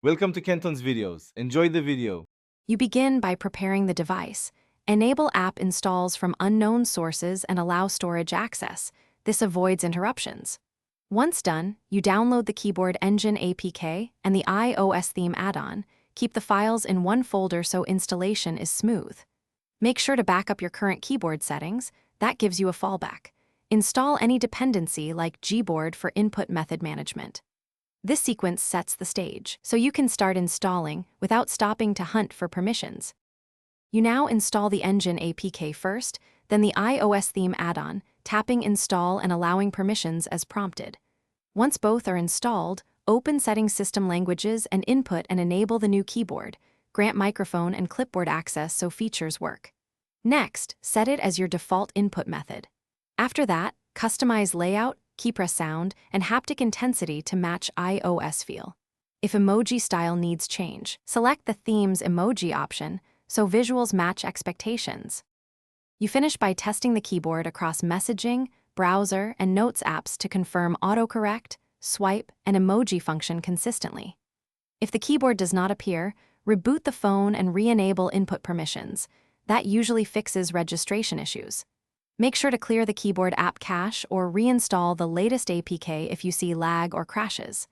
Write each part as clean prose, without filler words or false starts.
Welcome to Kenton's videos. Enjoy the video. You begin by preparing the device. Enable app installs from unknown sources and allow storage access. This avoids interruptions. Once done, you download the Keyboard Engine APK and the iOS theme add-on. Keep the files in one folder so installation is smooth. Make sure to back up your current keyboard settings. That gives you a fallback. Install any dependency like Gboard for input method management. This sequence sets the stage, so you can start installing without stopping to hunt for permissions. You now install the Engine APK first, then the iOS theme add-on, tapping Install and allowing permissions as prompted. Once both are installed, open Settings System Languages and input and enable the new keyboard. Grant microphone and clipboard access so features work. Next, set it as your default input method. After that, customize layout, keypress sound, and haptic intensity to match iOS feel. If emoji style needs change, select the Themes emoji option so visuals match expectations. You finish by testing the keyboard across messaging, browser, and notes apps to confirm autocorrect, swipe, and emoji function consistently. If the keyboard does not appear, reboot the phone and re-enable input permissions. That usually fixes registration issues. Make sure to clear the keyboard app cache or reinstall the latest APK if you see lag or crashes.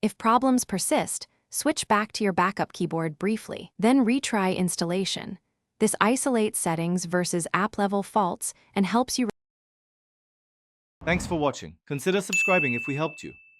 If problems persist, switch back to your backup keyboard briefly, then retry installation. This isolates settings versus app-level faults and helps you. Thanks for watching. Consider subscribing if we helped you.